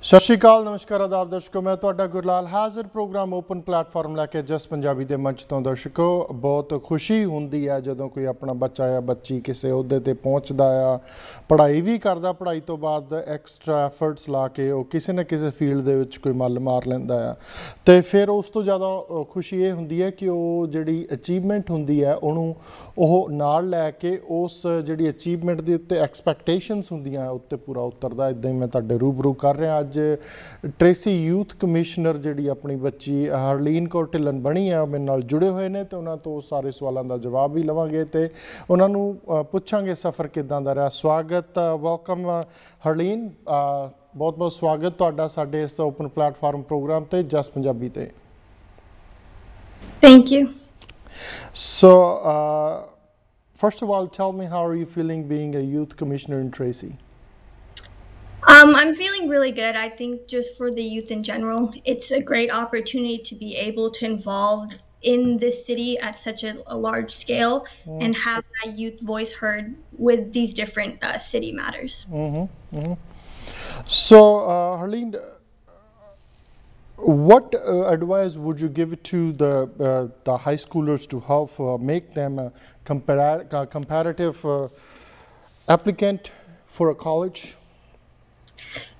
सत श्री अकाल नमस्कार आदाब दर्शकों मैं तुहाडा गुरलाल हाजिर प्रोग्राम ओपन प्लेटफॉर्म लैके जस पंजाबी के मंच तो दर्शकों बहुत खुशी होंदी है जदों कोई अपना बच्चा या बच्ची किसी अहुदे ते पहुँचता आ पढ़ाई भी करता पढ़ाई तो बाद एक्सट्रा एफर्ट्स ला के वो किसी न किसी फील्ड दे विच कोई मल मार लैंदा आ ते फिर उस तो ज़्यादा खुशी ये होंदी है कि वो जिहड़ी अचीवमेंट होंदी है उहनूं ओह नाल लैके उस जिहड़ी अचीवमेंट दे उत्ते एक्सपैक्टेशनस होंदियां उत्ते पूरा उतरदा। इदां ही मैं तुहाडे रूबरू कर रहा अज ट्रेसी यूथ कमिश्नर जी अपनी बच्ची हरलीन कौर ढिल्लन बनी है मेरे नाल जुड़े हुए हैं तो उन्होंने तो सारे सवालों का जवाब भी लवांगे तो उन्होंने पुछांगे सफ़र किदां दा रहा। स्वागत वेलकम हरलीन बहुत बहुत स्वागत तुहाडा साडे इस ओपन प्लेटफॉर्म प्रोग्राम ते जस पंजाबी ते। Thank you. So first of all tell me how are you feeling being a youth commissioner in Tracy? I'm feeling really good. I think just for the youth in general, it's a great opportunity to be able to involved in this city at such a large scale and have that youth voice heard with these different city matters. So Harleen, what advice would you give to the high schoolers to help make them a comparative applicant for a college?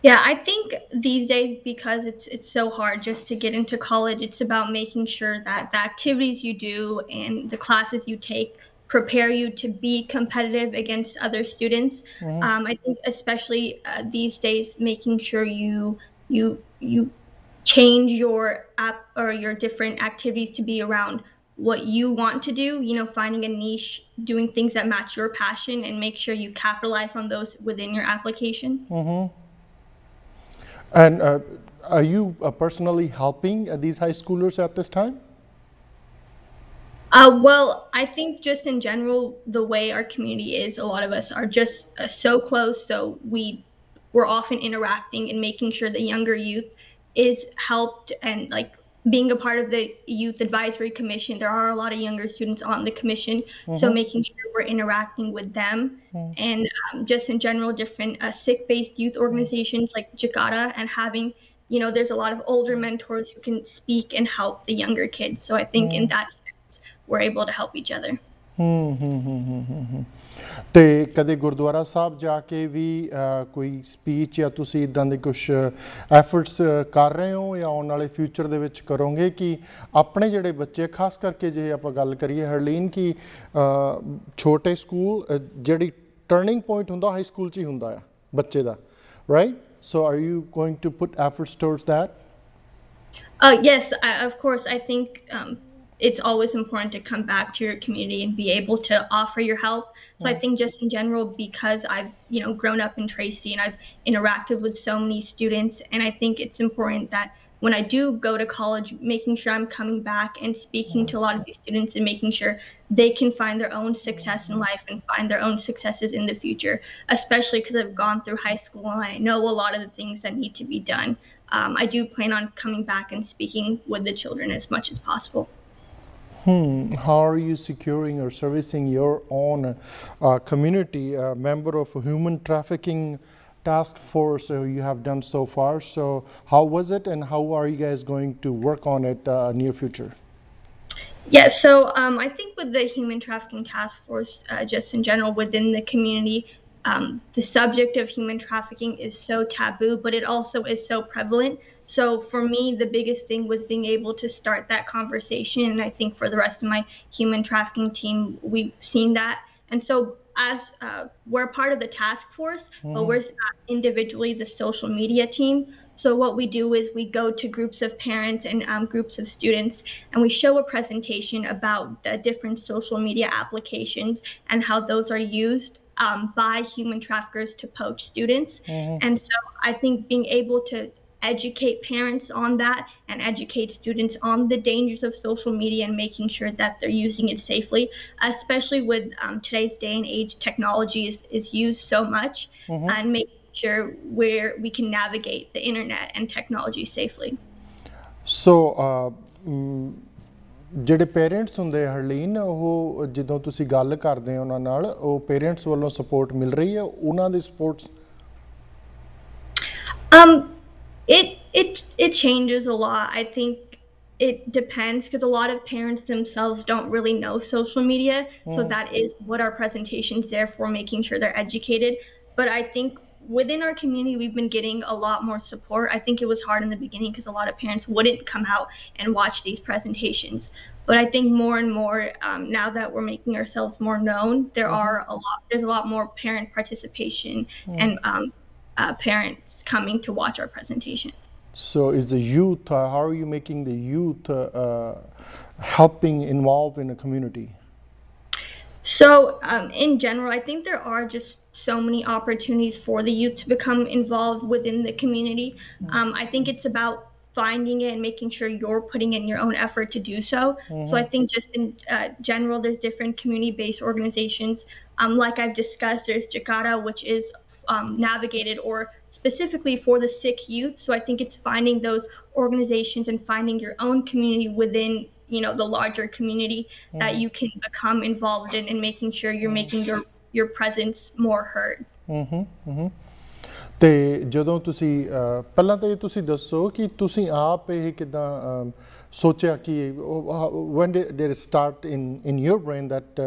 Yeah, I think these days because it's so hard just to get into college, it's about making sure that the activities you do and the classes you take prepare you to be competitive against other students. I think especially these days, making sure you change your app or your different activities to be around what you want to do, you know, finding a niche, doing things that match your passion and make sure you capitalize on those within your application. And are you personally helping these high schoolers at this time? Well, I think just in general, the way our community is, a lot of us are just so close. So we're often interacting and making sure the younger youth is helped and like being a part of the youth advisory commission. There are a lot of younger students on the commission, so making sure we're interacting with them and just in general different SIC-based youth organizations like Jakarta and having, you know, there's a lot of older mentors who can speak and help the younger kids. So I think in that sense, we're able to help each other. ਤੇ ਕਦੇ ਗੁਰਦੁਆਰਾ ਸਾਹਿਬ ਜਾ ਕੇ ਵੀ ਕੋਈ speech ਜਾਂ ਤੁਸੀਂ ਇਦਾਂ ਦੇ ਕੁਝ ਐਫਰਟਸ ਕਰ ਰਹੇ ਹੋ ਜਾਂ ਆਉਣ ਵਾਲੇ ਫਿਊਚਰ ਦੇ ਵਿੱਚ ਕਰੋਗੇ ਕਿ ਆਪਣੇ ਜਿਹੜੇ ਬੱਚੇ ਖਾਸ ਕਰਕੇ ਜੇ ਆਪਾਂ ਗੱਲ ਕਰੀਏ ਹਰਲੀਨ ਕਿ ਛੋਟੇ ਸਕੂਲ ਜਿਹੜੀ ਟਰਨਿੰਗ ਪੁਆਇੰਟ ਹੁੰਦਾ ਹਾਈ ਸਕੂਲ 'ਚ ਹੀ ਹੁੰਦਾ ਆ ਬੱਚੇ ਦਾ right so are you going to put efforts towards that? Yes, of course. I think it's always important to come back to your community and be able to offer your help. So I think just in general, because I've, you know, grown up in Tracy and I've interacted with so many students, and I think it's important that when I do go to college, making sure I'm coming back and speaking to a lot of these students and making sure they can find their own success in life and find their own successes in the future, especially because I've gone through high school and I know a lot of the things that need to be done. I do plan on coming back and speaking with the children as much as possible. How are you securing or servicing your own community? A member of a human trafficking task force you have done so far. So how was it and how are you guys going to work on it near future? Yeah, so I think with the human trafficking task force, just in general within the community, the subject of human trafficking is so taboo, but it also is so prevalent. So for me, the biggest thing was being able to start that conversation. And I think for the rest of my human trafficking team, we've seen that. And so as we're part of the task force, but we're individually the social media team. So what we do is we go to groups of parents and groups of students, and we show a presentation about the different social media applications and how those are used by human traffickers to poach students. And so I think being able to educate parents on that and educate students on the dangers of social media and making sure that they're using it safely, especially with today's day and age, technology is used so much and making sure where we can navigate the internet and technology safely. So ਜਿਹੜੇ parents ਹੁੰਦੇ ਹਰਲੀਨ ਉਹ ਜਦੋਂ ਤੁਸੀਂ ਗੱਲ ਕਰਦੇ ਹੋ ਉਹਨਾਂ ਨਾਲ ਉਹ ਪੇਰੈਂਟਸ ਵੱਲੋਂ ਸਪੋਰਟ ਮਿਲ ਰਹੀ ਹੈ ਉਹਨਾਂ ਦੀ sports It changes a lot. I think it depends because a lot of parents themselves don't really know social media. So that is what our presentation's there for, making sure they're educated. But I think within our community, we've been getting a lot more support. I think it was hard in the beginning because a lot of parents wouldn't come out and watch these presentations. But I think more and more now that we're making ourselves more known, there's a lot more parent participation and parents coming to watch our presentation. So is the youth, how are you making the youth helping involve in a community? So in general, I think there are just so many opportunities for the youth to become involved within the community. I think it's about finding it and making sure you're putting in your own effort to do so. So I think just in general, there's different community-based organizations. Like I've discussed, there's Jakarta, which is navigated or specifically for the sick youth. So I think it's finding those organizations and finding your own community within the larger community that you can become involved in, and making sure you're making your presence more heard. ਤੇ ਜਦੋਂ ਤੁਸੀਂ ਪਹਿਲਾਂ ਤਾਂ ਇਹ ਤੁਸੀਂ ਦੱਸੋ ਕਿ ਤੁਸੀਂ ਆਪ ਇਹ ਕਿਦਾਂ ਸੋਚਿਆ ਕਿ when did it start in your brain that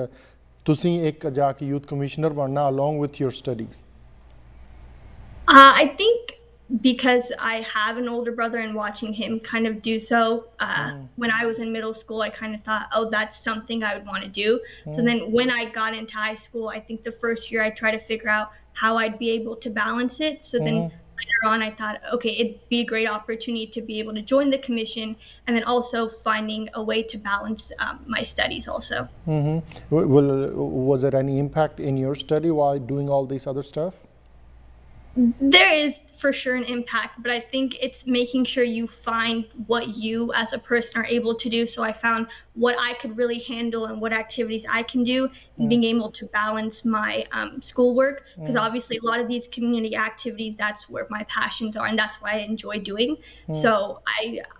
ਤੁਸੀਂ ਇੱਕ ਜਾ ਕੇ youth commissioner ਬਣਨਾ along with your studies? I think because I have an older brother, and watching him kind of do so when I was in middle school, I kind of thought, oh, that's something I would want to do. So then when I got into high school, I think the first year I tried to figure out how I'd be able to balance it. So then later on I thought, okay, it'd be a great opportunity to be able to join the commission, and then also finding a way to balance my studies also. Well, was there any impact in your study while doing all this other stuff? There is for sure an impact, but I think it's making sure you find what you as a person are able to do. So I found what I could really handle and what activities I can do, and being able to balance my schoolwork, because obviously a lot of these community activities, that's where my passions are, and that's why I enjoy doing. So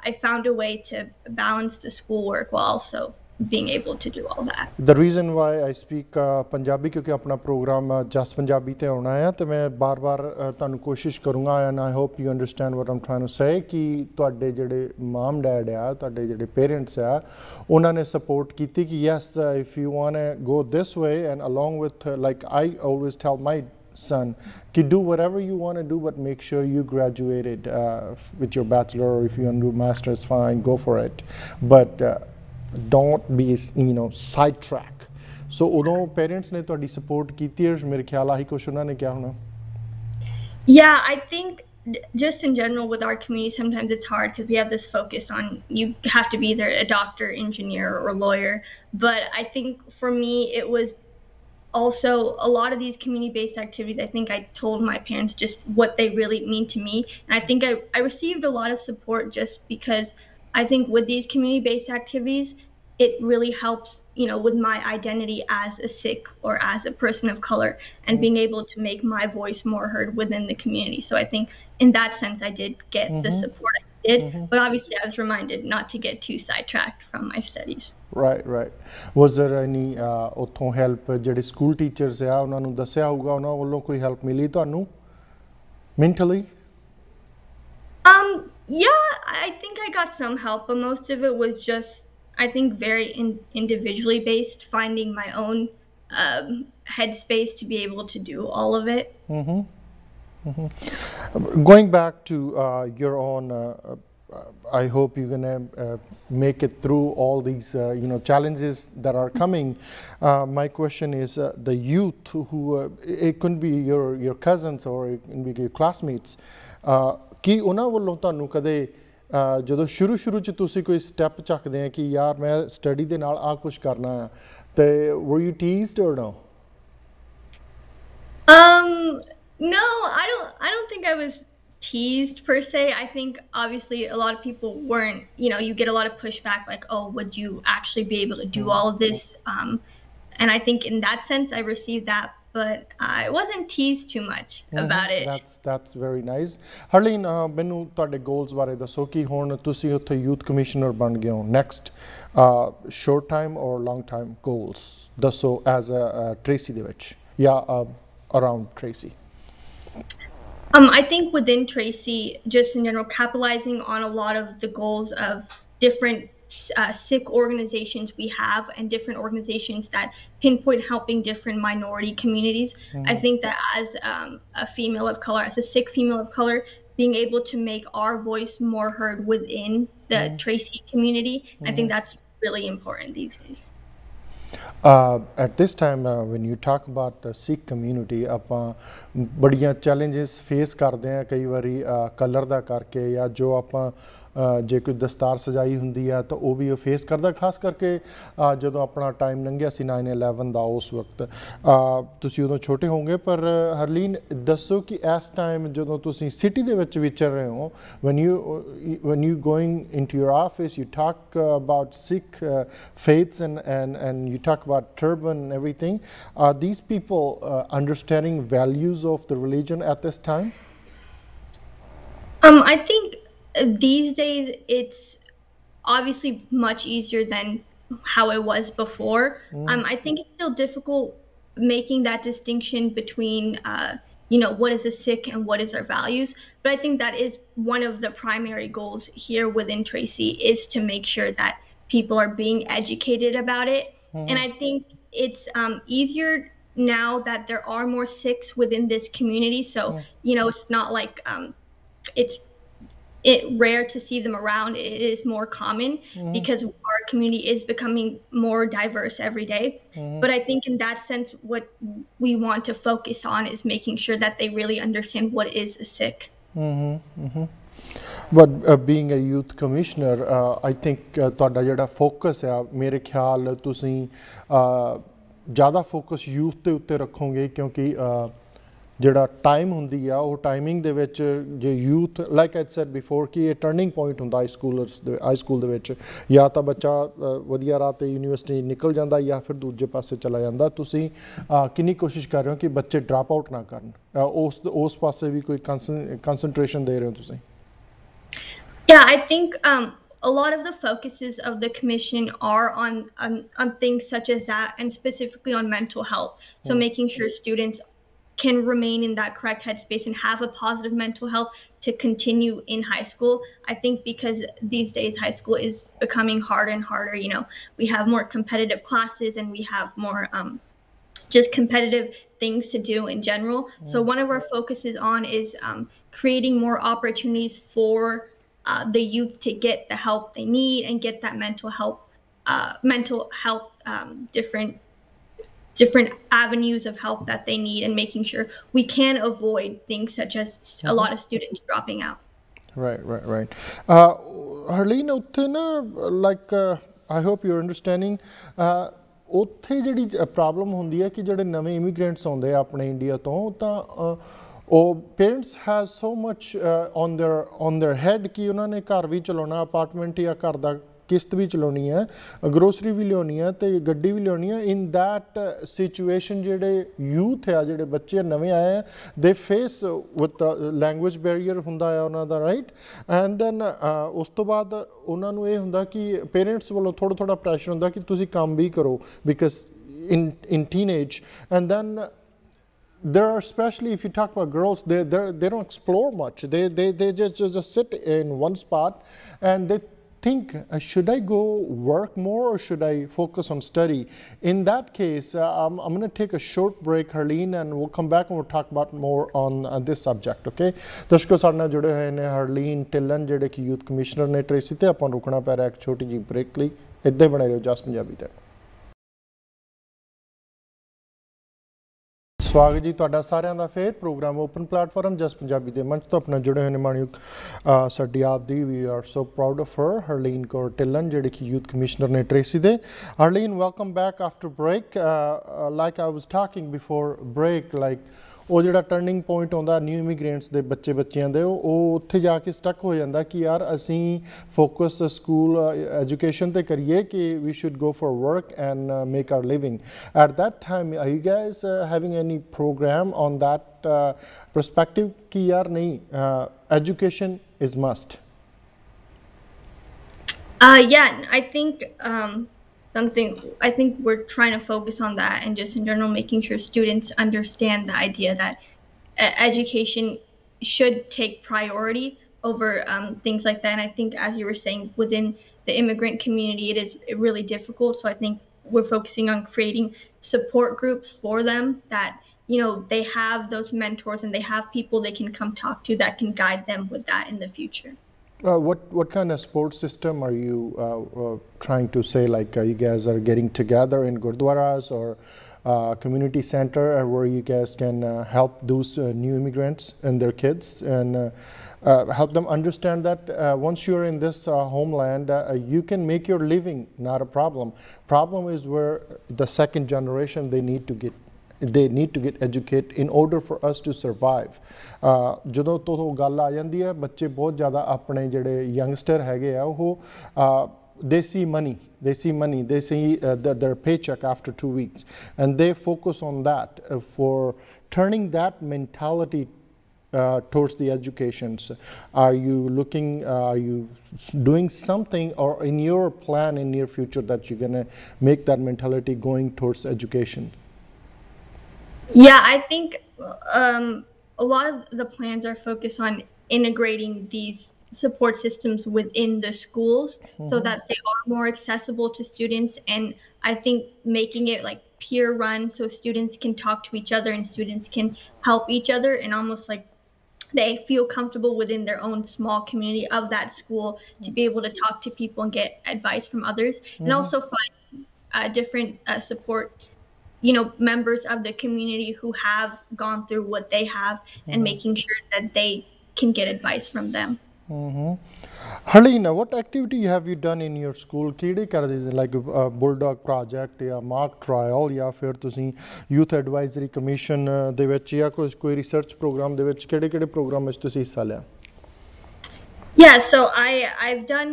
I found a way to balance the schoolwork while also being able to do all that. The reason why I speak Punjabi क्योंकि अपना program just Punjabi ते होना है, तो मैं बार-बार तानु कोशिश करूँगा, and I hope you understand what I'm trying to say, कि तुहाडे जिहड़े mom dad आ, तुहाडे जिहड़े parents आ, उन्हां ने support कीती कि yes, if you want to go this way, and along with like I always tell my son, कि do whatever you want to do, but make sure you graduated with your bachelor, or if you want to do master's, fine, go for it, but don't be sidetrack. So udo parents ne ਤੁਹਾਡੀ support ਕੀਤੀ ਹੈ, ਮੇਰੇ ਖਿਆਲ ਆਹੀ ਕੁਛ ਉਹਨਾਂ ਨੇ ਕਿਹਾ ਹੋਣਾ. Yeah, I think just in general with our community, sometimes it's hard because we have this focus on you have to be either a doctor, engineer, or lawyer. But I think for me, it was also a lot of these community-based activities. I think I told my parents just what they really mean to me. And I think I received a lot of support just because I think with these community-based activities, it really helps, with my identity as a Sikh or as a person of color, and being able to make my voice more heard within the community. So I think in that sense, I did get the support I did, but obviously I was reminded not to get too sidetracked from my studies. Right. Was there any ਉੱਥੋਂ help ਜਿਹੜੇ school teachers ਆ ਉਹਨਾਂ ਨੂੰ ਦੱਸਿਆ ਹੋਊਗਾ, ਉਹਨਾਂ ਵੱਲੋਂ ਕੋਈ help ਮਿਲੀ ਤੁਹਾਨੂੰ mentally? Yeah, I think I got some help, but most of it was just, I think, very individually based, finding my own headspace to be able to do all of it. Going back to your own, I hope you're gonna make it through all these challenges that are coming. My question is the youth who it could be your cousins or it can be your classmates. ਕਿ ਉਹਨਾਂ ਵੱਲੋਂ ਤੁਹਾਨੂੰ ਕਦੇ ਜਦੋਂ ਸ਼ੁਰੂ 'ਚ ਤੁਸੀਂ ਕੋਈ ਸਟੈਪ ਚੱਕਦੇ ਆ ਕਿ ਯਾਰ ਮੈਂ ਸਟੱਡੀ ਦੇ ਨਾਲ ਆਹ ਕੁਛ ਕਰਨਾ ਆ, ਤੇ were you teased or no? No, I don't think I was teased per se. I think obviously a lot of people weren't, you get a lot of pushback like, oh, would you actually be able to do all of this? And I think in that sense I received that, but I wasn't teased too much about it. That's very nice. Harleen, ਮੈਨੂੰ ਤੁਹਾਡੇ goals ਬਾਰੇ ਦੱਸੋ ਕਿ ਹੁਣ ਤੁਸੀਂ ਉੱਥੇ youth commissioner ਬਣ ਗਏ ਹੋ. Next short time or long time goals ਦੱਸੋ as a Tracy ਦੇ ਵਿੱਚ ਜਾਂ around Tracy. I think within Tracy, just in general, capitalizing on a lot of the goals of different SICK organizations we have and different organizations that pinpoint helping different minority communities. I think that as a female of color, as a SICK female of color, being able to make our voice more heard within the Tracy community, I think that's really important these days. At this time, when you talk about the Sikh community, ਆਪਾਂ ਬੜੀਆਂ challenges face ਕਰਦੇ ਹਾਂ ਕਈ ਵਾਰੀ colour ਦਾ ਕਰਕੇ ਜਾਂ ਜੋ ਆਪਾਂ ਜੇ ਕੋਈ ਦਸਤਾਰ ਸਜਾਈ ਹੁੰਦੀ ਆ ਤਾਂ ਉਹ ਵੀ ਉਹ ਫੇਸ ਕਰਦਾ ਖਾਸ ਕਰਕੇ ਜਦੋਂ ਆਪਣਾ ਟਾਈਮ ਲੰਘਿਆ ਸੀ 9/11 ਦਾ ਉਸ ਵਕਤ ਤੁਸੀਂ ਉਦੋਂ ਛੋਟੇ ਹੋਵੋਗੇ ਪਰ ਹਰਲੀਨ ਦੱਸੋ ਕਿ ਇਸ ਟਾਈਮ ਜਦੋਂ ਤੁਸੀਂ ਸਿਟੀ ਦੇ ਵਿੱਚ ਵਿਚਰ ਰਹੇ ਹੋ when you going into your office you talk about Sikh faiths and you talk about turban and everything, are these people understanding values of the religion at this time? I think these days it's obviously much easier than how it was before. I think it's still difficult making that distinction between what is a Sikh and what is our values, but I think that is one of the primary goals here within Tracy, is to make sure that people are being educated about it. And I think it's easier now that there are more Sikhs within this community, so it's not like it's rare to see them around. It is more common because our community is becoming more diverse every day. But I think in that sense, what we want to focus on is making sure that they really understand what is a Sikh. But being a youth commissioner, I think ਤੁਹਾਡਾ ਜਿਹੜਾ focus ਹੈ ਮੇਰੇ ਖਿਆਲ ਤੁਸੀਂ ਜ਼ਿਆਦਾ focus youth ਦੇ ਉੱਤੇ ਰੱਖੋਗੇ ਕਿਉਂਕਿ ਜਿਹੜਾ ਟਾਈਮ ਹੁੰਦੀ ਆ ਉਹ ਟਾਈਮਿੰਗ ਦੇ ਵਿੱਚ ਜੇ youth like I said before ਕਿ ਇਹ ਟਰਨਿੰਗ ਪੁਆਇੰਟ ਹੁੰਦਾ ਹਾਈ ਸਕੂਲ ਦੇ ਵਿੱਚ ਜਾਂ ਤਾਂ ਬੱਚਾ ਵਧੀਆ ਰਾਹ 'ਤੇ ਯੂਨੀਵਰਸਿਟੀ ਨਿਕਲ ਜਾਂਦਾ ਜਾਂ ਫਿਰ ਦੂਜੇ ਪਾਸੇ ਚਲਾ ਜਾਂਦਾ ਤੁਸੀਂ ਕਿੰਨੀ ਕੋਸ਼ਿਸ਼ ਕਰ ਰਹੇ ਹੋ ਕਿ ਬੱਚੇ ਡਰਾਪ ਆਊਟ ਨਾ ਕਰਨ ਉਸ ਪਾਸੇ ਵੀ ਕੋਈ ਕੰਸਨਟ੍ਰੇਸ਼ਨ ਦੇ ਰਹੇ ਹੋ ਤੁਸੀਂ? Yeah, I think a lot of the focuses of the commission are on things such as that, and specifically on mental health. So making sure students can remain in that correct headspace and have a positive mental health to continue in high school. I think because these days high school is becoming harder and harder. We have more competitive classes and we have more just competitive things to do in general. So one of our focuses on is creating more opportunities for the youth to get the help they need and get that mental health different avenues of help that they need, and making sure we can avoid things such as a lot of students dropping out. Right. Harleen, ਉੱਥੇ ਨਾ like I hope you're understanding ਉੱਥੇ ਜਿਹੜੀ problem ਹੁੰਦੀ ਹੈ ਕਿ ਜਿਹੜੇ ਨਵੇਂ immigrants ਆਉਂਦੇ ਆ ਆਪਣੇ ਇੰਡੀਆ ਤੋਂ ਤਾਂ ਉਹ parents has so much on their head ਕਿ ਉਹਨਾਂ ਨੇ ਘਰ ਵੀ ਚਲਾਉਣਾ ਅਪਾਰਟਮੈਂਟ ਜਾਂ ਘਰ ਦਾ ਕਿਸ਼ਤ ਵੀ ਚਲਾਉਣੀ ਹੈ ਗਰੋਸਰੀ ਵੀ ਲਿਆਉਣੀ ਹੈ ਅਤੇ ਗੱਡੀ ਵੀ ਲਿਆਉਣੀ ਹੈ ਇਨ ਦੈਟ ਸਿਚੁਏਸ਼ਨ ਜਿਹੜੇ ਯੂਥ ਆ ਜਿਹੜੇ ਬੱਚੇ ਨਵੇਂ ਆਏ ਆ ਦੇ ਫੇਸ ਵਿਦ ਲੈਂਗੁਏਜ ਬੈਰੀਅਰ ਹੁੰਦਾ ਆ ਉਹਨਾਂ ਦਾ ਰਾਈਟ ਐਂਡ ਦੈਨ ਉਸ ਤੋਂ ਬਾਅਦ ਉਹਨਾਂ ਨੂੰ ਇਹ ਹੁੰਦਾ ਕਿ ਪੇਰੈਂਟਸ ਵੱਲੋਂ ਥੋੜ੍ਹਾ ਪ੍ਰੈਸ਼ਰ ਹੁੰਦਾ ਕਿ ਤੁਸੀਂ ਕੰਮ ਵੀ ਕਰੋ because in teenage and then there are, especially if you talk about girls, they don't explore much. They just sit in one spot and they think, should I go work more or should I focus on study? In that case, I'm going to take a short break, Harleen, and we'll come back and we'll talk about more on this subject, okay? ਦਰਸ਼ਕੋ ਸਾਡੇ ਨਾਲ ਜੁੜੇ ਹੋਏ ਨੇ ਹਰਲੀਨ ਢਿੱਲਨ ਜਿਹੜੇ ਕਿ youth commissioner ਨੇ Tracy ਤੇ ਆਪਾਂ ਰੁਕਣਾ ਪੈ ਰਿਹਾ ਇੱਕ ਛੋਟੀ ਜਿਹੀ ਬ੍ਰੇਕ ਲਈ ਇੱਦਾਂ ਬਣੇ ਰਹੋ ਜਸ ਪੰਜਾਬੀ ਤੇ ਸਵਾਗਤ ਜੀ ਤੁਹਾਡਾ ਸਾਰਿਆਂ ਦਾ ਫੇਰ ਪ੍ਰੋਗਰਾਮ ਓਪਨ ਪਲੇਟਫਾਰਮ ਜਸ ਪੰਜਾਬੀ ਦੇ ਮੰਚ ਤੋਂ ਆਪਣਾ ਜੁੜੇ ਹੋਏ ਨੇ ਮਾਣਯੋਗ ਸਾਡੀ ਆਪ ਦੀ we are so proud of her Harleen Kaur Dhillon ਜਿਹੜੇ ਕਿ ਯੂਥ ਕਮਿਸ਼ਨਰ ਨੇ ਟ੍ਰੇਸੀ ਦੇ Harleen welcome back after break like I was talking before break like ਉਹ ਜਿਹੜਾ ਟਰਨਿੰਗ ਪੁਆਇੰਟ ਆਉਂਦਾ ਨਿਊ ਇਮੀਗ੍ਰੈਂਟਸ ਦੇ ਬੱਚਿਆਂ ਦੇ ਉਹ ਉੱਥੇ ਜਾ ਕੇ ਸਟਕ ਹੋ ਜਾਂਦਾ ਕਿ ਯਾਰ ਅਸੀਂ ਫੋਕਸ ਸਕੂਲ ਐਜੂਕੇਸ਼ਨ 'ਤੇ ਕਰੀਏ ਕਿ we should go for work and make our living at that time are you guys having any program on that perspective ki yaar nahi education is must? Yeah, I think I think we're trying to focus on that and just in general making sure students understand the idea that education should take priority over things like that. And I think, as you were saying, within the immigrant community, it is really difficult. So I think we're focusing on creating support groups for them that, they have those mentors and they have people they can come talk to that can guide them with that in the future. What kind of support system are you trying to say? Like you guys are getting together in gurdwaras or community center where you guys can help those new immigrants and their kids and help them understand that once you're in this homeland, you can make your living, not a problem. Problem is where the second generation, they need to get educated in order for us to survive. ਜਦੋਂ ਤੋਂ ਗੱਲ ਆ ਜਾਂਦੀ ਹੈ ਬੱਚੇ ਬਹੁਤ ਜ਼ਿਆਦਾ ਆਪਣੇ ਜਿਹੜੇ ਯੰਗਸਟਰ ਹੈਗੇ ਆ ਉਹ they see money, they see their paycheck after 2 weeks, and they focus on that for turning that mentality towards the educations. Are you doing something or in your plan in near future that you're going to make that mentality going towards education? Yeah, I think a lot of the plans are focused on integrating these support systems within the schools so that they are more accessible to students, and I think making it like peer run so students can talk to each other and students can help each other and almost like they feel comfortable within their own small community of that school to be able to talk to people and get advice from others, and also find different support members of the community who have gone through what they have and making sure that they can get advice from them. Harleen, what activity have you done in your school? ਕਿਹੜੇ ਕਰਦੇ like bulldog project ਜਾਂ mock trial ਜਾਂ ਫਿਰ ਤੁਸੀਂ youth advisory commission ਦੇ ਵਿੱਚ ਜਾਂ ਕੋਈ research program ਦੇ ਵਿੱਚ ਕਿਹੜੇ program ਵਿੱਚ ਤੁਸੀਂ ਹਿੱਸਾ ਲਿਆ? Yeah, so I've done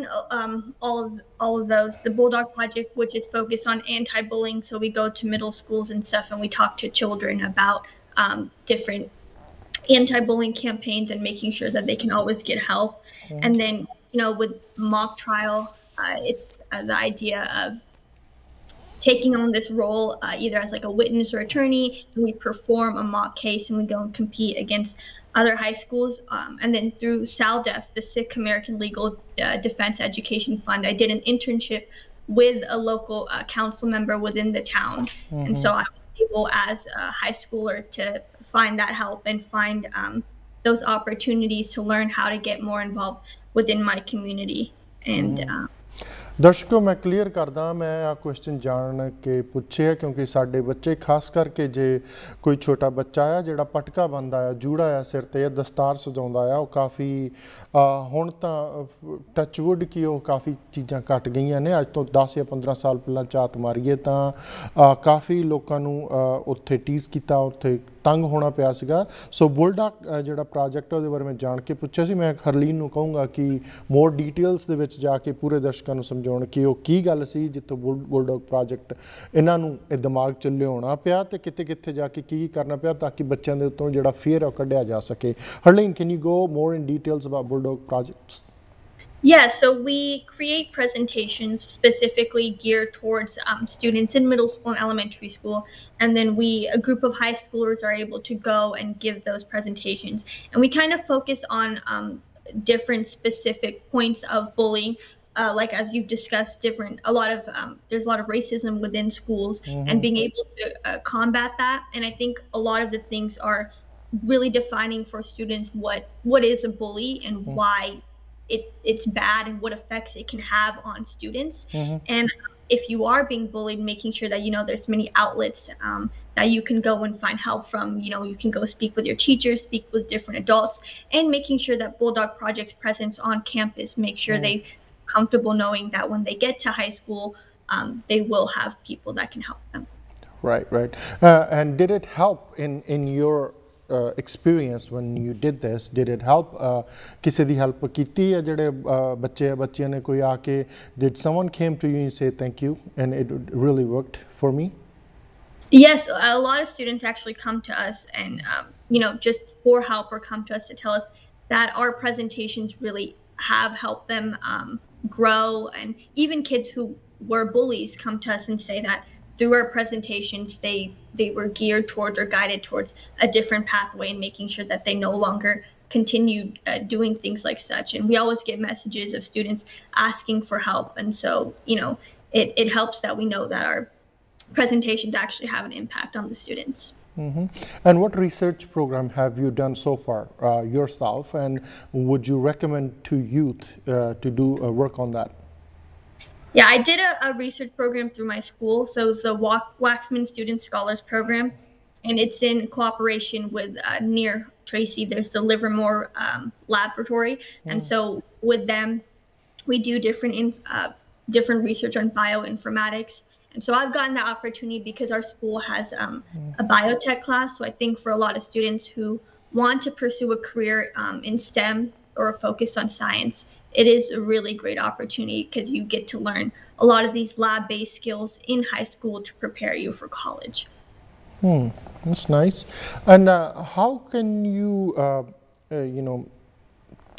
all of those. The Bulldog Project, which is focused on anti-bullying, so we go to middle schools and stuff, and we talk to children about different anti-bullying campaigns and making sure that they can always get help. And then, with mock trial, it's the idea of taking on this role either as like a witness or attorney, and we perform a mock case and we go and compete against other high schools. And then through SALDEF, the Sikh American Legal Defense Education Fund, I did an internship with a local council member within the town. And so I was able as a high schooler to find that help and find those opportunities to learn how to get more involved within my community. And ਦਰਸ਼ਕੋ ਮੈਂ clear ਕਰਦਾ, ਮੈਂ ਆ question ਜਾਣ ਕੇ ਪੁੱਛਿਆ ਕਿਉਂਕਿ ਸਾਡੇ ਬੱਚੇ ਖਾਸ ਕਰਕੇ ਜੇ ਕੋਈ ਛੋਟਾ ਬੱਚਾ ਆ ਜਿਹੜਾ ਪਟਕਾ ਬੰਨਦਾ ਆ, ਜੂੜਾ ਆ ਸਿਰ ਤੇ, ਦਸਤਾਰ ਸਜਾਉਂਦਾ ਆ, ਉਹ ਕਾਫੀ ਹੁਣ ਤਾਂ ਟੱਚਵੁੱਡ ਕਿ ਉਹ ਕਾਫੀ ਚੀਜ਼ਾਂ ਘਟ ਗਈਆਂ ਨੇ। ਅੱਜ ਤੋਂ 10 ਜਾਂ 15 ਸਾਲ ਪਹਿਲਾਂ ਝਾਤ ਮਾਰੀਏ ਤਾਂ ਕਾਫੀ ਲੋਕਾਂ ਨੂੰ ਉੱਥੇ ਟੀਜ਼ ਕੀਤਾ, ਉੱਥੇ ਤੰਗ ਹੋਣਾ ਪਿਆ ਸੀਗਾ। ਸੋ ਬੁਲਡੌਗ ਜਿਹੜਾ ਪ੍ਰੋਜੈਕਟ ਉਹਦੇ ਬਾਰੇ ਮੈਂ ਜਾਣ ਕੇ ਪੁੱਛਿਆ ਸੀ। ਮੈਂ ਹਰਲੀਨ ਨੂੰ ਕਹੂੰਗਾ ਕਿ ਮੋਰ ਡੀਟੇਲਸ ਦੇ ਵਿੱਚ ਜਾ ਕੇ ਪੂਰੇ ਦਰਸ਼ਕਾਂ ਨੂੰ ਸਮਝਾਉਣ ਕਿ ਉਹ ਕੀ ਗੱਲ ਸੀ ਜਿੱਥੋਂ ਬੁਲਡੌਗ ਪ੍ਰੋਜੈਕਟ ਇਹਨਾਂ ਨੂੰ ਇਹ ਦਿਮਾਗ 'ਚ ਲਿਆਉਣਾ ਪਿਆ ਤੇ ਕਿਤੇ ਕਿੱਥੇ ਜਾ ਕੇ ਕੀ ਕਰਨਾ ਪਿਆ ਤਾਂ ਕਿ ਬੱਚਿਆਂ ਦੇ ਉੱਤੋਂ ਜਿਹੜਾ ਫੀਅਰ ਉਹ ਕੱਢਿਆ ਜਾ ਸਕੇ। Harleen, can you go more in details about bulldog projects? Yeah, so we create presentations specifically geared towards students in middle school and elementary school, and then a group of high schoolers are able to go and give those presentations. And we kind of focus on different specific points of bullying, like as you've discussed, there's a lot of racism within schools, and being able to combat that. And I think a lot of the things are really defining for students what is a bully and why it's bad and what effects it can have on students. And if you are being bullied, making sure that there's many outlets that you can go and find help from. You can go speak with your teachers, speak with different adults, and making sure that Bulldog Project's presence on campus make sure they're comfortable knowing that when they get to high school, they will have people that can help them. Right. And did it help in your experience when you did this? Did it help? ਕਿਸੇ ਦੀ help ਕੀਤੀ ਹੈ ਜਿਹੜੇ ਬੱਚਿਆਂ ਨੇ ਕੋਈ ਆ ਕੇ? Did someone came to you and say thank you and it really worked for me? Yes, a lot of students actually come to us and just for help, or come to us to tell us that our presentations really have helped them grow. And even kids who were bullies come to us and say that through our presentations, they were geared towards or guided towards a different pathway and making sure that they no longer continued doing things like such. And we always get messages of students asking for help. And so, it helps that we know that our presentations actually have an impact on the students. And what research program have you done so far yourself, and would you recommend to youth to do work on that? Yeah, I did a research program through my school. So it's the Waxman Student Scholars Program, and it's in cooperation with near Tracy. There's the Livermore Laboratory, and so with them, we do different research on bioinformatics. And so I've gotten that opportunity because our school has a biotech class. So I think for a lot of students who want to pursue a career in STEM or focused on science, it is a really great opportunity because you get to learn a lot of these lab-based skills in high school to prepare you for college. That's nice. And how can you,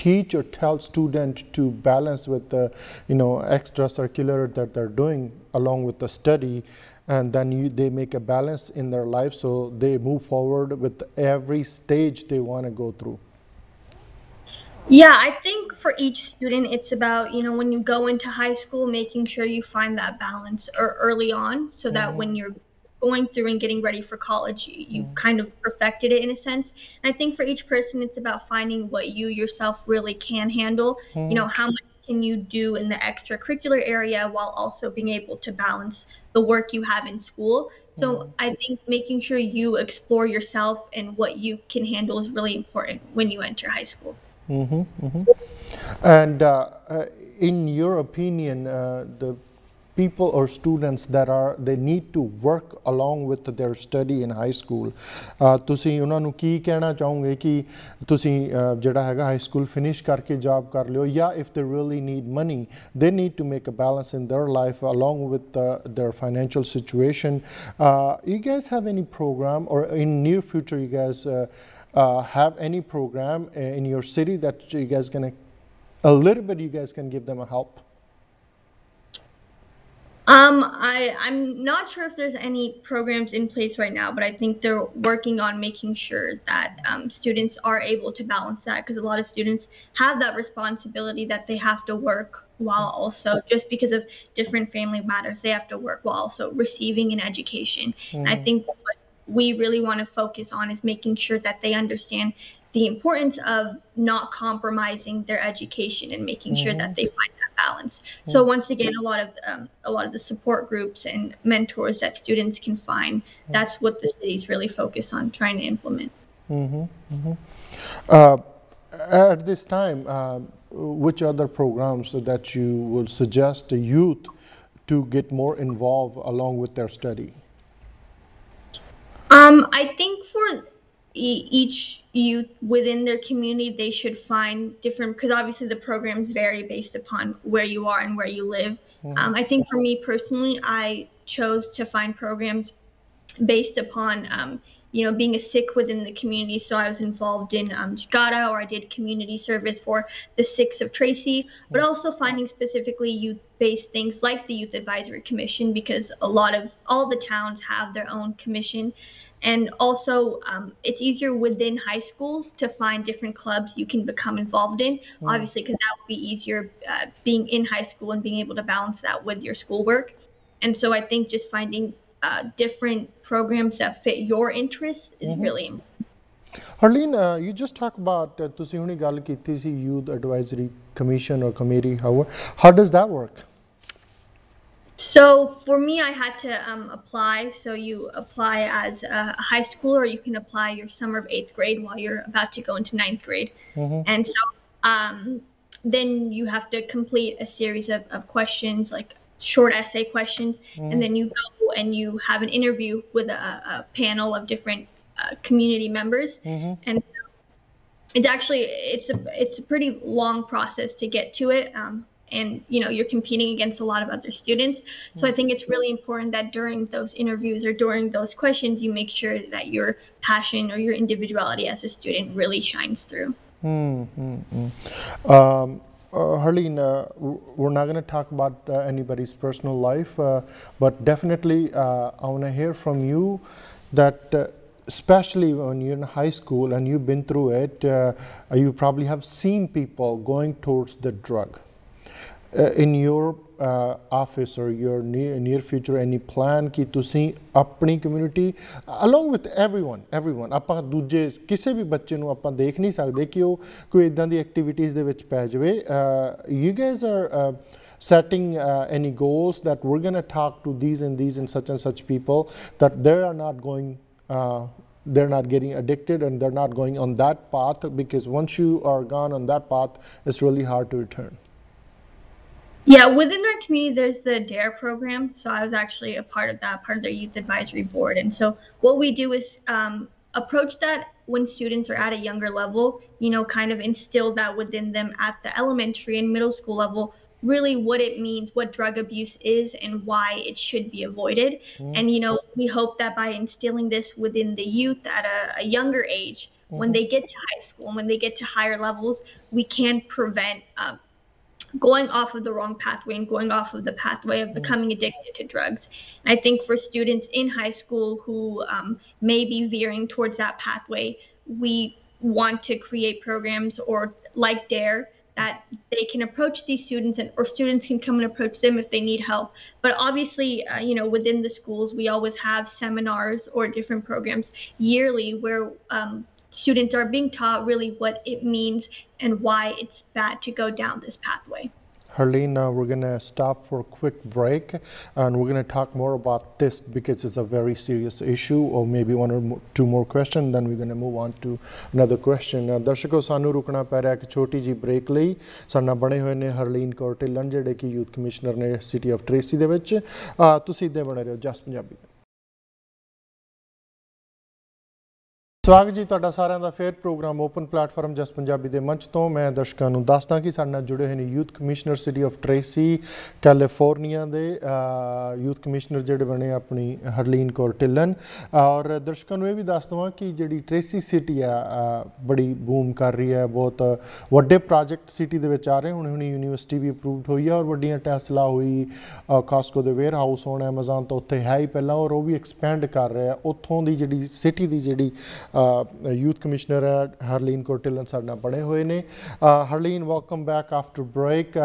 teach or tell students to balance with the, extracurricular that they're doing along with the study, and then they make a balance in their life so they move forward with every stage they want to go through? Yeah, I think for each student, it's about, when you go into high school, making sure you find that balance early on so that when you're going through and getting ready for college, you've kind of perfected it in a sense. And I think for each person, it's about finding what you yourself really can handle. How much can you do in the extracurricular area while also being able to balance the work you have in school. So I think making sure you explore yourself and what you can handle is really important when you enter high school. And in your opinion, the people or students that they need to work along with their study in high school, ਤੁਸੀਂ ਉਹਨਾਂ ਨੂੰ ਕੀ ਕਹਿਣਾ ਚਾਹੋਗੇ ਕਿ ਤੁਸੀਂ ਜਿਹੜਾ ਹੈਗਾ high school finish ਕਰਕੇ job ਕਰ ਲਿਓ, ਜਾਂ if they really need money, they need to make a balance in their life along with their financial situation. You guys have any program, or in near future you guys have any program in your city that you guys can, a little bit you guys can give them a help? I'm not sure if there's any programs in place right now, but I think they're working on making sure that students are able to balance that, because a lot of students have that responsibility that they have to work while also, just because of different family matters, they have to work while also receiving an education. And I think what we really want to focus on is making sure that they understand the importance of not compromising their education and making sure that they find that balance. So once again, a lot of the support groups and mentors that students can find, that's what the city's really focused on trying to implement. At this time, which other programs that you would suggest to youth to get more involved along with their study? I think for each youth within their community, they should find different, because obviously the programs vary based upon where you are and where you live. I think for me personally, I chose to find programs based upon being a Sikh within the community. So I was involved in Jagada, or I did community service for the Sikhs of Tracy, but also finding specifically youth-based things like the Youth Advisory Commission, because all the towns have their own commission. And also, it's easier within high schools to find different clubs you can become involved in, obviously, because that would be easier being in high school and being able to balance that with your schoolwork. And so I think just finding different programs that fit your interests is really important. Harleen, you just talked about ਤੁਸੀਂ ਹੁਣੀ ਗੱਲ ਕੀਤੀ ਸੀ Youth Advisory Commission or committee. How does that work? So for me, I had to apply. So you apply as a high schooler, or you can apply your summer of 8th grade while you're about to go into 9th grade. And so then you have to complete a series of questions, like short essay questions. And then you go and you have an interview with a panel of different community members. And it's a pretty long process to get to it. And you're competing against a lot of other students. So I think it's really important that during those interviews or during those questions, you make sure that your passion or your individuality as a student really shines through. Harleen, we're not going to talk about anybody's personal life, but definitely I want to hear from you that especially when you're in high school and you've been through it, you probably have seen people going towards the drug. In your office or your near future, any plan कि तुसी अपनी community along with everyone ਆਪਾਂ ਦੂਜੇ ਕਿਸੇ ਵੀ ਬੱਚੇ ਨੂੰ ਆਪਾਂ ਦੇਖ ਨਹੀਂ ਸਕਦੇ ਕਿ ਉਹ ਕੋਈ ਇਦਾਂ ਦੀ activities ਦੇ ਵਿੱਚ ਪੈ ਜਾਵੇ. You guys are setting any goals that we're going to talk to these and such people that they are not going they're not getting addicted and they're not going on that path, because once you are gone on that path it's really hard to return. Yeah, within our community, there's the DARE program. So I was actually a part of that, part of their youth advisory board. And so what we do is approach that when students are at a younger level, you know, kind of instill that within them at the elementary and middle school level, really what it means, what drug abuse is and why it should be avoided. And, you know, we hope that by instilling this within the youth at a younger age, when they get to high school and when they get to higher levels, we can prevent going off of the wrong pathway and going off of the pathway of becoming addicted to drugs. And I think for students in high school who may be veering towards that pathway, we want to create programs or like DARE that they can approach these students or students can come and approach them if they need help. But obviously, you know, within the schools, we always have seminars or different programs yearly where students are being taught really what it means and why it's bad to go down this pathway. Harleen, we're going to stop for a quick break and we're going to talk more about this because it's a very serious issue, or maybe one or two more questions, then we're going to move on to another question. ਦਰਸ਼ਕੋ ਸਾਨੂੰ ਰੁਕਣਾ ਪੈ ਰਿਹਾ ਇੱਕ ਛੋਟੀ ਜੀ break ਲਈ. ਸਾਡੇ ਨਾਲ ਬਣੇ ਹੋਏ ਨੇ ਹਰਲੀਨ ਕੌਰ ਢਿੱਲਨ ਜਿਹੜੇ ਕਿ ਯੂਥ ਕਮਿਸ਼ਨਰ ਨੇ ਸਿਟੀ ਆਫ ਟ੍ਰੇਸੀ ਦੇ ਵਿੱਚ. ਤੁਸੀਂ ਇੱਦਾਂ ਬਣੇ ਰਹੋ ਜਸ ਪੰਜਾਬੀ ਦੇ. ਸਵਾਗਤ ਜੀ ਤੁਹਾਡਾ ਸਾਰਿਆਂ ਦਾ ਫੇਰ ਪ੍ਰੋਗਰਾਮ ਓਪਨ ਪਲੇਟਫਾਰਮ ਜਸ ਪੰਜਾਬੀ ਦੇ ਮੰਚ ਤੋਂ. ਮੈਂ ਦਰਸ਼ਕਾਂ ਨੂੰ ਦੱਸਦਾ ਕਿ ਸਾਡੇ ਨਾਲ ਜੁੜੇ ਹੋਏ ਨੇ youth commissioner city of Tracy California ਦੇ ਯੂਥ ਕਮਿਸ਼ਨਰ ਜਿਹੜੇ ਬਣੇ ਆਪਣੀ ਹਰਲੀਨ ਕੌਰ ਢਿੱਲਨ. ਔਰ ਦਰਸ਼ਕਾਂ ਨੂੰ ਇਹ ਵੀ ਦੱਸ ਦਵਾਂ ਕਿ ਜਿਹੜੀ ਟ੍ਰੇਸੀ ਸਿਟੀ ਆ ਬੜੀ ਬੂਮ ਕਰ ਰਹੀ ਹੈ, ਬਹੁਤ ਵੱਡੇ ਪ੍ਰੋਜੈਕਟ ਸਿਟੀ ਦੇ ਵਿੱਚ ਆ ਰਹੇ. ਹੁਣੇ ਯੂਨੀਵਰਸਿਟੀ ਵੀ ਅਪਰੂਵਡ ਹੋਈ ਹੈ ਔਰ ਵੱਡੀਆਂ ਟੈਸਲਾ ਹੋਈ, ਕਾਸਕੋ ਦੇ ਵੇਅਰ ਹਾਊਸ ਹੋਣ, ਐਮਾਜ਼ੋਨ ਤਾਂ ਉੱਥੇ ਹੈ ਹੀ ਪਹਿਲਾਂ ਔਰ ਉਹ ਵੀ ਐਕਸਪੈਂਡ ਕਰ ਰਿਹਾ. ਉੱਥੋਂ ਦੀ ਜਿਹੜੀ ਸਿਟੀ ਦੀ ਜਿਹੜੀ Youth Commissioner Harleen Kaur ਸਾਡੇ ਨਾਲ ਬਣੇ ਹੋਏ ਨੇ. Harleen, welcome back after break.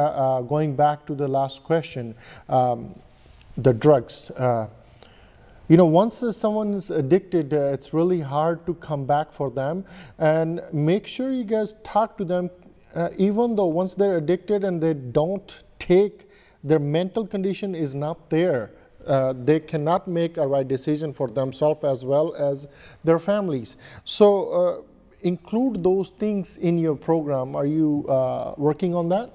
Going back to the last question, the drugs. You know, once someone is addicted, it's really hard to come back for them. And make sure you guys talk to them, even though once they're addicted and they don't take, their mental condition is not there. They cannot make a right decision for themselves as well as their families. So include those things in your program. Are you working on that?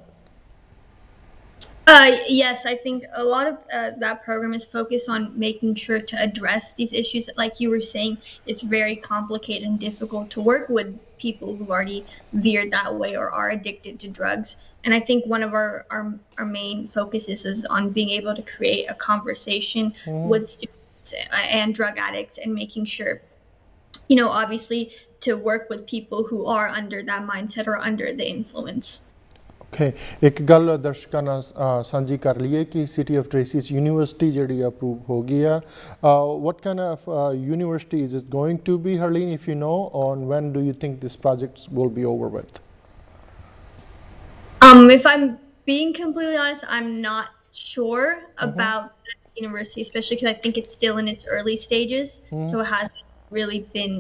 Yes, I think a lot of that program is focused on making sure to address these issues. Like you were saying, it's very complicated and difficult to work with people who've already veered that way or are addicted to drugs. And I think one of our main focuses is on being able to create a conversation with students and drug addicts and making sure, you know, obviously to work with people who are under that mindset or under the influence. Okay, ਇੱਕ ਗੱਲ ਦਰਸ਼ਕਾਂ ਨਾਲ ਸਾਂਝੀ ਕਰ ਲਈਏ ਕਿ city of Tracy university ਜਿਹੜੀ approve ਹੋ ਗਈ ਆ. What kind of university is it going to be, Harleen, if you know, and when do you think this project will be over with? If I'm being completely honest, I'm not sure about the university, especially because I think it's still in its early stages. So it hasn't really been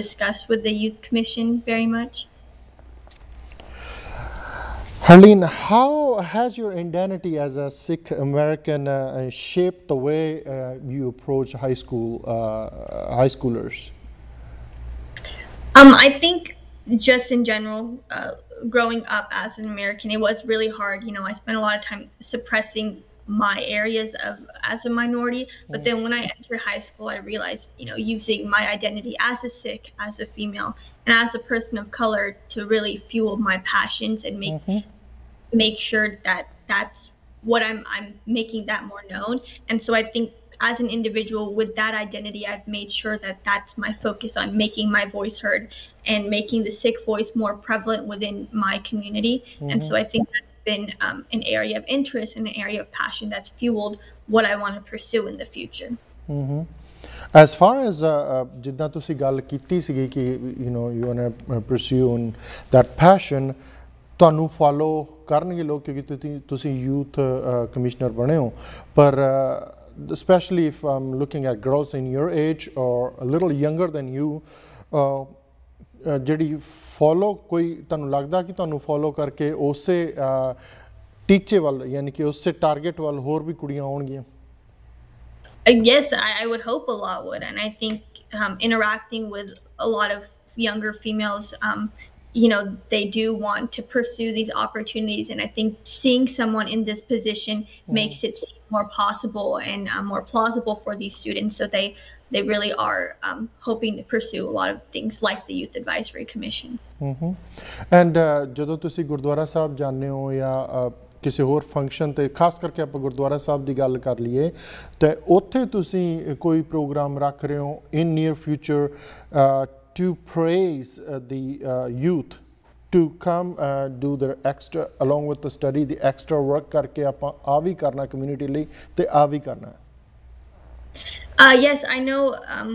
discussed with the Youth Commission very much. Harleen, how has your identity as a Sikh American shaped the way you approach high schoolers? I think just in general, growing up as an American, it was really hard. You know, I spent a lot of time suppressing my areas as a minority, but then when I entered high school, I realized, you know, using my identity as a Sikh, as a female, and as a person of color to really fuel my passions and make sure that that's what I'm making that more known. And so I think as an individual with that identity, I've made sure that that's my focus on making my voice heard and making the Sikh voice more prevalent within my community. And so I think that's been an area of interest and an area of passion that's fueled what I want to pursue in the future. As far as ਜਿੱਦਾਂ ਤੁਸੀਂ ਗੱਲ ਕੀਤੀ ਸੀਗੀ ਕਿ you want to pursue on that passion, ਤੁਹਾਨੂੰ follow ਕਰਨਗੇ ਲੋਕ ਕਿਉਂਕਿ ਤੁਸੀਂ ਯੂਥ ਕਮਿਸ਼ਨਰ ਬਣੇ ਹੋ, ਪਰ especially if I'm looking at girls in your age or a little younger than you, ਜਿਹੜੀ ਫੋਲੋ ਕੋਈ ਤੁਹਾਨੂੰ ਲੱਗਦਾ ਕਿ ਤੁਹਾਨੂੰ ਫੋਲੋ ਕਰਕੇ ਉਸੇ ਟੀਚੇ ਵੱਲ ਯਾਨੀ ਕਿ ਉਸੇ ਟਾਰਗੇਟ ਵੱਲ ਹੋਰ ਵੀ ਕੁੜੀਆਂ ਆਉਣਗੀਆਂ? Yes, I would hope a lot would. And I think interacting with a lot of younger females, they do want to pursue these opportunities. And I think seeing someone in this position makes it seem more possible and more plausible for these students. So they really are hoping to pursue a lot of things like the Youth Advisory Commission. And ਜਦੋਂ ਤੁਸੀਂ ਗੁਰਦੁਆਰਾ ਸਾਹਿਬ ਜਾਂਦੇ ਹੋ ਜਾਂ ਕਿਸੇ ਹੋਰ function ਤੇ ਖਾਸ ਕਰਕੇ ਆਪਾਂ ਗੁਰਦੁਆਰਾ ਸਾਹਿਬ ਦੀ ਗੱਲ ਕਰ ਲਈਏ ਤੇ ਉੱਥੇ ਤੁਸੀਂ ਕੋਈ ਪ੍ਰੋਗਰਾਮ ਰੱਖ ਰਹੇ ਹੋ in near future to praise the youth to come do their extra along with the study the extra work ਕਰਕੇ ਆਪਾਂ ਆ ਵੀ ਕਰਨਾ ਕਮਿਊਨਿਟੀ ਲਈ ਤੇ ਆ ਵੀ ਕਰਨਾ? Yes, I know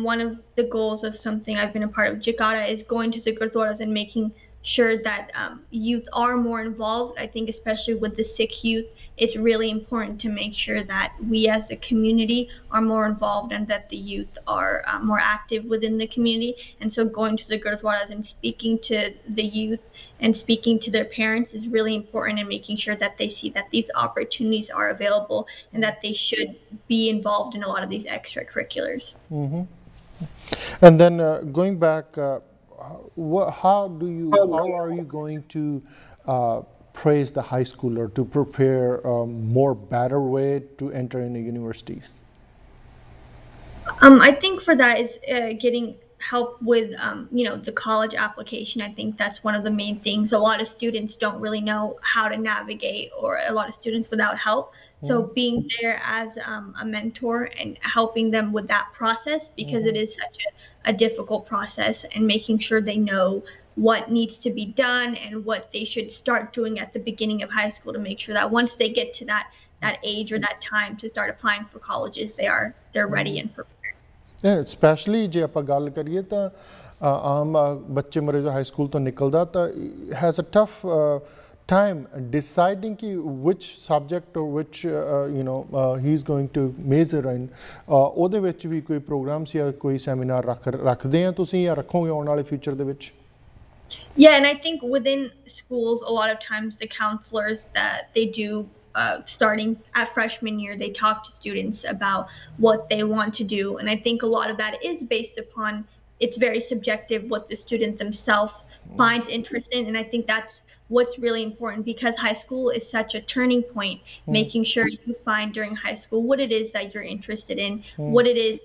one of the goals of something I've been a part of, Jakarta, is going to the gurdwaras and making sure that youth are more involved. I think especially with the Sikh youth, it's really important to make sure that we as a community are more involved and that the youth are more active within the community. And so going to the gurdwaras and speaking to the youth and speaking to their parents is really important, and making sure that they see that these opportunities are available and that they should be involved in a lot of these extracurriculars. And then going back, how are you going to praise the high schooler to prepare a more better way to enter in the universities? I think for that is getting help with the college application. I think that's one of the main things. A lot of students don't really know how to navigate, or a lot of students without help. So being there as a mentor and helping them with that process, because it is such a difficult process, and making sure they know what needs to be done and what they should start doing at the beginning of high school, to make sure that once they get to that age or that time to start applying for colleges, they're ready and prepared. Yeah, especially ਜੇ ਆਪਾਂ ਗੱਲ ਕਰੀਏ ਤਾਂ ਆਮ ਬੱਚੇ ਮਰੇ ਜੋ high school ਤੋਂ ਨਿਕਲਦਾ ਤਾਂ has a tough time deciding which subject or which he's going to major in. ਉਹਦੇ ਵਿੱਚ ਵੀ ਕੋਈ ਪ੍ਰੋਗਰਾਮਸ ਜਾਂ ਕੋਈ ਸੈਮੀਨਾਰ ਰੱਖਦੇ ਆ ਤੁਸੀਂ ਜਾਂ ਰੱਖੋਗੇ ਆਉਣ ਵਾਲੇ ਫਿਊਚਰ ਦੇ ਵਿੱਚ? Yeah, and I think within schools, a lot of times the counselors that they do starting at freshman year, they talk to students about what they want to do. And I think a lot of that is based upon, it's very subjective what the student themselves finds interest in. And I think that's what's really important, because high school is such a turning point, making sure you find during high school what it is that you're interested in, what it is,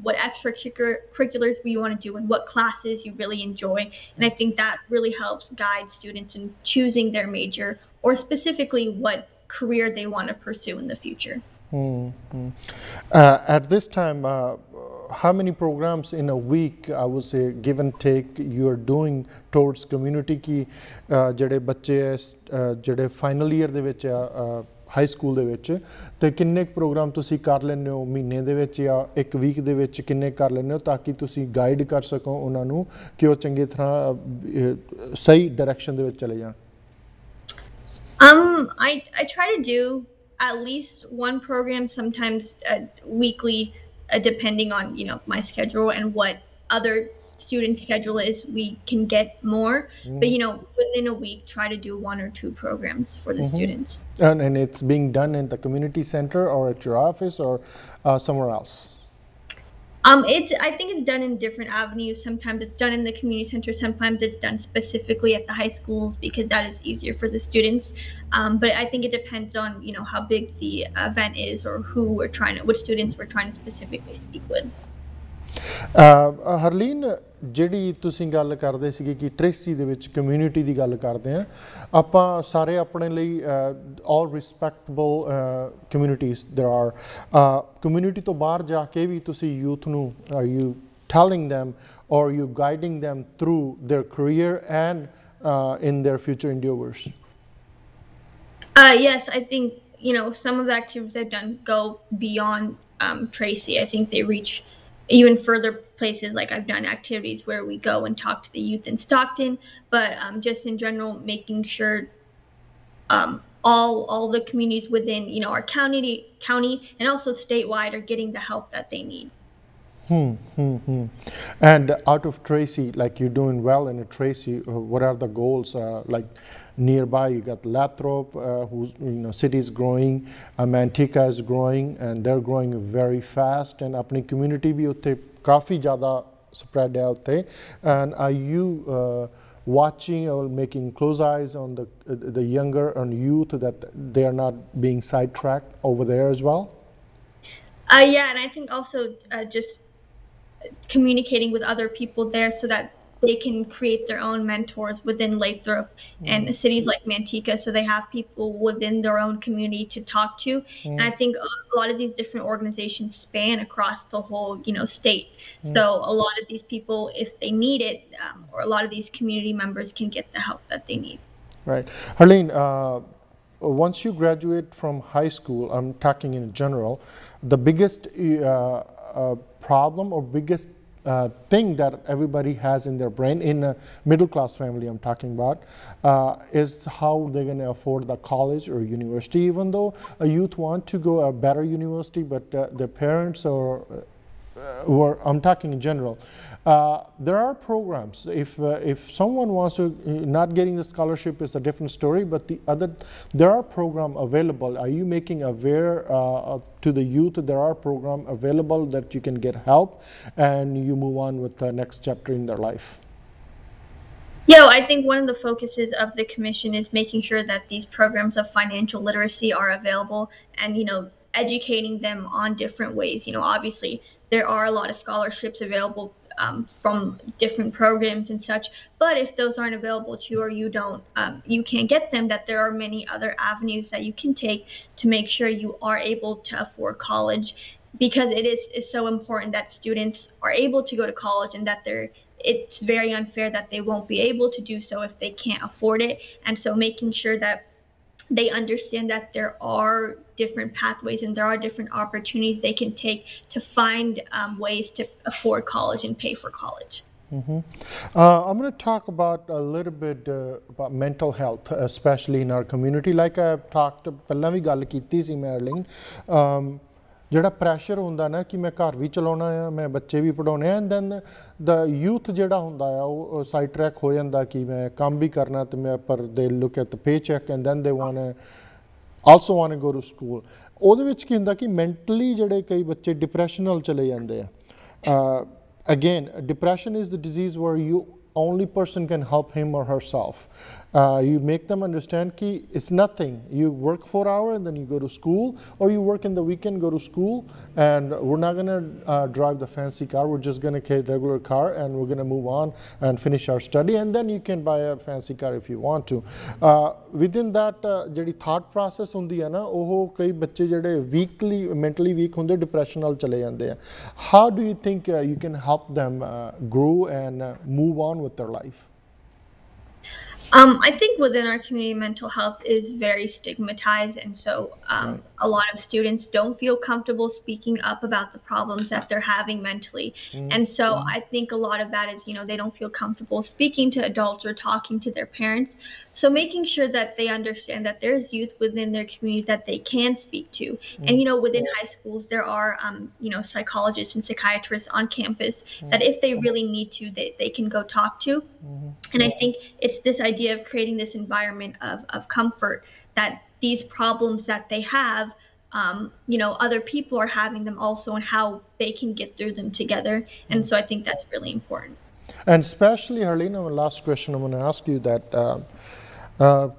what extracurriculars you want to do, and what classes you really enjoy. And I think that really helps guide students in choosing their major, or specifically what career they want to pursue in the future. At this time, how many programs in a week, I would say, give and take, you are doing towards community ki ਜਿਹੜੇ ਬੱਚੇ ਜਿਹੜੇ final year ਦੇ ਵਿੱਚ high school ਦੇ ਵਿੱਚ ਤੇ ਕਿੰਨੇ programme ਤੁਸੀਂ ਕਰ ਲੈਂਦੇ ਹੋ ਮਹੀਨੇ ਦੇ ਵਿੱਚ ਜਾਂ ਇੱਕ ਵੀਕ ਦੇ ਵਿੱਚ ਕਿੰਨੇ ਕਰ ਲੈਂਦੇ ਹੋ ਤਾਂ ਕਿ ਤੁਸੀਂ ਗਾਈਡ ਕਰ ਸਕੋ ਉਹਨਾਂ ਨੂੰ ਕਿ ਉਹ ਚੰਗੀ ਤਰ੍ਹਾਂ ਸਹੀ ਡਾਇਰੈਕਸ਼ਨ ਦੇ ਵਿੱਚ ਚਲੇ ਜਾਣ? I try to do at least one program, sometimes weekly, depending on my schedule and what other students' schedule is. We can get more, but within a week, try to do 1 or 2 programs for the students. And it's being done in the community center or at your office or somewhere else? I think it's done in different avenues. Sometimes it's done in the community center. Sometimes it's done specifically at the high schools, because that is easier for the students. But I think it depends on how big the event is, or which students we're trying to specifically speak with. Harleen, ਜਿਹੜੀ ਤੁਸੀਂ ਗੱਲ ਕਰਦੇ ਸੀਗੇ ਕਿ Tracy ਦੇ ਵਿੱਚ community ਦੀ ਗੱਲ ਕਰਦੇ ਆ, ਆਪਾਂ ਸਾਰੇ ਆਪਣੇ ਲਈ all respectable communities there are, community ਤੋਂ ਬਾਹਰ ਜਾ ਕੇ ਵੀ ਤੁਸੀਂ ਯੂਥ ਨੂੰ, are you telling them, or are you guiding them through their career and in their future endeavors? Yes, I think, some of the activities I've done go beyond Tracy. I think they reach even further places. Like I've done activities where we go and talk to the youth in Stockton, but just in general, making sure all the communities within, our county and also statewide are getting the help that they need. And out of Tracy, like you're doing well in Tracy, what are the goals? Like nearby, you got Lathrop, whose city is growing, Manteca is growing, and they're growing very fast. And अपनी community भी उतने काफी ज़्यादा spread out there. And are you watching or making close eyes on the younger and youth that they are not being sidetracked over there as well? Yeah, and I think also just communicating with other people there so that they can create their own mentors within Lathrop and cities like Manteca, so they have people within their own community to talk to. And I think a lot of these different organizations span across the whole, state. So a lot of these people, if they need it, or a lot of these community members can get the help that they need. Right. Harleen, once you graduate from high school, I'm talking in general, the biggest problem or biggest thing that everybody has in their brain, in a middle class family I'm talking about, is how they're going to afford the college or university, even though a youth want to go a better university, but their parents or I'm talking in general. There are programs. If someone wants to, not getting the scholarship is a different story, but there are programs available. Are you making aware to the youth that there are programs available that you can get help and you move on with the next chapter in their life? Yeah, I think one of the focuses of the commission is making sure that these programs of financial literacy are available and, educating them on different ways. Obviously, there are a lot of scholarships available from different programs and such, but if those aren't available to you or you can't get them, that there are many other avenues that you can take to make sure you are able to afford college, because it is so important that students are able to go to college, and that it's very unfair that they won't be able to do so if they can't afford it. And so making sure that they understand that there are different pathways and there are different opportunities they can take to find ways to afford college and pay for college. I'm going to talk about a little bit about mental health, especially in our community. Like I've talked, ਪਹਿਲਾਂ ਵੀ ਗੱਲ ਕੀਤੀ ਸੀ ਮੈਂ Harleen, ਜਿਹੜਾ pressure ਹੁੰਦਾ ਨਾ ਕਿ ਮੈਂ ਘਰ ਵੀ ਚਲਾਉਣਾ ਆ, ਮੈਂ ਬੱਚੇ ਵੀ ਪੜਾਉਣੇ ਆ, ਐਂਡ ਦੈਨ ਦ ਯੂਥ ਜਿਹੜਾ ਹੁੰਦਾ ਆ ਉਹ ਸਾਈਡ ਟਰੈਕ ਹੋ ਜਾਂਦਾ ਕਿ ਮੈਂ ਕੰਮ ਵੀ ਕਰਨਾ ਤੇ ਮੈਂ ਪਰ they look at the paycheck and then they also want to go to school. ਉਹਦੇ ਵਿੱਚ ਕੀ ਹੁੰਦਾ ਕਿ ਮੈਂਟਲੀ ਜਿਹੜੇ ਕਈ ਬੱਚੇ ਡਿਪਰੈਸ਼ਨ ਨਾਲ ਚਲੇ ਜਾਂਦੇ ਆ। Again, depression is the disease where you only person can help him or herself. You make them understand that it's nothing. You work 4 hours and then you go to school, or you work in the weekend, go to school, and we're not going to drive the fancy car. We're just going to get a regular car and we're going to move on and finish our study, and then you can buy a fancy car if you want to. Within that, ਜਿਹੜੀ thought process ਹੁੰਦੀ ਹੈ ਨਾ, ਉਹ ਕਈ ਬੱਚੇ ਜਿਹੜੇ mentally weak ਹੁੰਦੇ depression ਨਾਲ ਚਲੇ ਜਾਂਦੇ ਆ. How do you think you can help them grow and move on with their life? I think within our community, mental health is very stigmatized, and so a lot of students don't feel comfortable speaking up about the problems that they're having mentally. And so I think a lot of that is, they don't feel comfortable speaking to adults or talking to their parents. So making sure that they understand that there's youth within their community that they can speak to. And, within high schools, there are, psychologists and psychiatrists on campus that if they really need to, they can go talk to. And I think it's this idea of creating this environment of comfort, that these problems that they have, other people are having them also, and how they can get through them together. And so I think that's really important. And especially, Harleen, last question I'm going to ask you that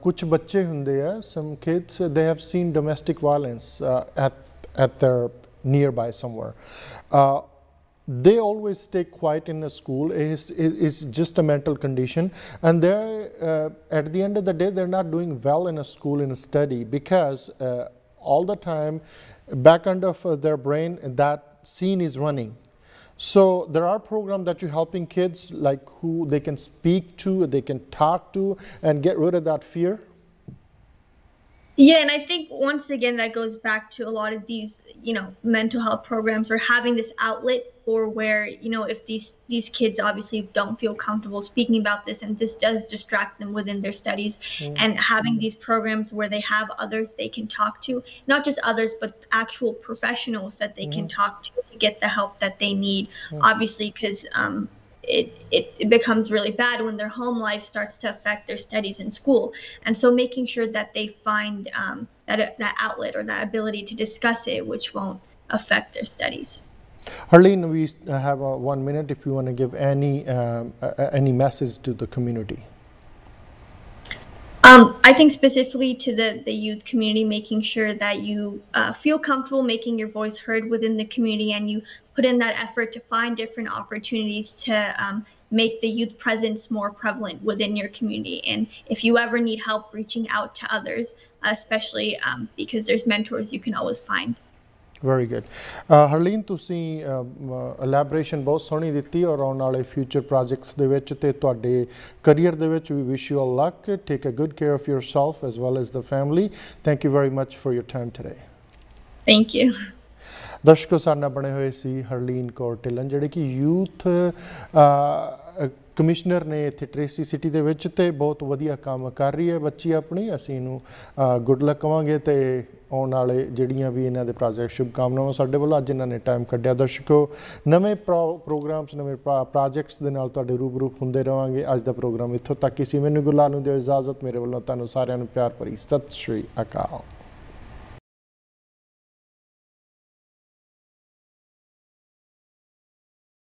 kuch bacche hunde hai, some kids, they have seen domestic violence at their nearby somewhere. They always stay quiet in the school. It's just a mental condition, and they're at the end of the day they're not doing well in a school in a study, because all the time back end of their brain that scene is running. So there are programs that you're helping kids, like who they can speak to, they can talk to, and get rid of that fear? Yeah, and I think once again that goes back to a lot of these, mental health programs, or having this outlet for where, if these kids obviously don't feel comfortable speaking about this, and this does distract them within their studies, and having these programs where they have others they can talk to, not just others, but actual professionals that they can talk to get the help that they need, obviously, because it becomes really bad when their home life starts to affect their studies in school. And so making sure that they find that outlet or that ability to discuss it, which won't affect their studies. Harleen, we have 1 minute if you want to give any message to the community. I think specifically to the youth community, making sure that you feel comfortable making your voice heard within the community, and you put in that effort to find different opportunities to make the youth presence more prevalent within your community. And if you ever need help reaching out to others, especially because there's mentors you can always find. Very good. Harleen, ਤੁਸੀਂ elaboration ਬਹੁਤ ਸੋਹਣੀ ਦਿੱਤੀ ਔਰ ਆਉਣ ਵਾਲੇ future projects ਦੇ ਵਿੱਚ ਤੇ ਤੁਹਾਡੇ career ਦੇ ਵਿੱਚ we wish you all luck. Take a good care of yourself as well as the family. Thank you very much for your time today. Thank you. ਦਰਸ਼ਕੋ ਸਾਡੇ ਨਾਲ ਬਣੇ ਹੋਏ ਸੀ ਹਰਲੀਨ ਕੌਰ ਢਿੱਲਨ ਜਿਹੜੇ ਕਿ ਯੂਥ ਕਮਿਸ਼ਨਰ ਨੇ ਇੱਥੇ ਟ੍ਰੇਸੀ ਸਿਟੀ ਦੇ ਵਿੱਚ ਤੇ ਬਹੁਤ ਵਧੀਆ ਕੰਮ ਕਰ ਰਹੀ ਹੈ ਬੱਚੀ ਆਪਣੀ ਅਸੀਂ ਇਹਨੂੰ ਗੁੱਡ ਲੱਕ ਕਵਾਂਗੇ ਤੇ ਆਉਣ ਵਾਲੇ ਜਿਹੜੀਆਂ ਵੀ ਇਹਨਾਂ ਦੇ ਪ੍ਰੋਜੈਕਟ ਸ਼ੁਭਕਾਮਨਾਵਾਂ ਸਾਡੇ ਵੱਲੋਂ ਅੱਜ ਇਹਨਾਂ ਨੇ ਟਾਈਮ ਕੱਢਿਆ ਦਰਸ਼ਕੋ ਨਵੇਂ ਪ੍ਰੋਗਰਾਮਸ ਨਵੇਂ ਪ੍ਰੋਜੈਕਟਸ ਦੇ ਨਾਲ ਤੁਹਾਡੇ ਰੂਬਰੂ ਹੁੰਦੇ ਰਹਾਂਗੇ ਅੱਜ ਦਾ ਪ੍ਰੋਗਰਾਮ ਇੱਥੋਂ ਤੱਕ ਹੀ ਸੀ ਮੈਨੂੰ ਗੁਰਲਾਲ ਨੂੰ ਦਿਓ ਇਜਾਜ਼ਤ ਮੇਰੇ ਵੱਲੋਂ ਤੁਹਾਨੂੰ ਸਾਰਿਆਂ ਨੂੰ ਪਿਆਰ ਭਰੀ ਸਤਿ ਸ਼੍ਰੀ ਅਕਾਲ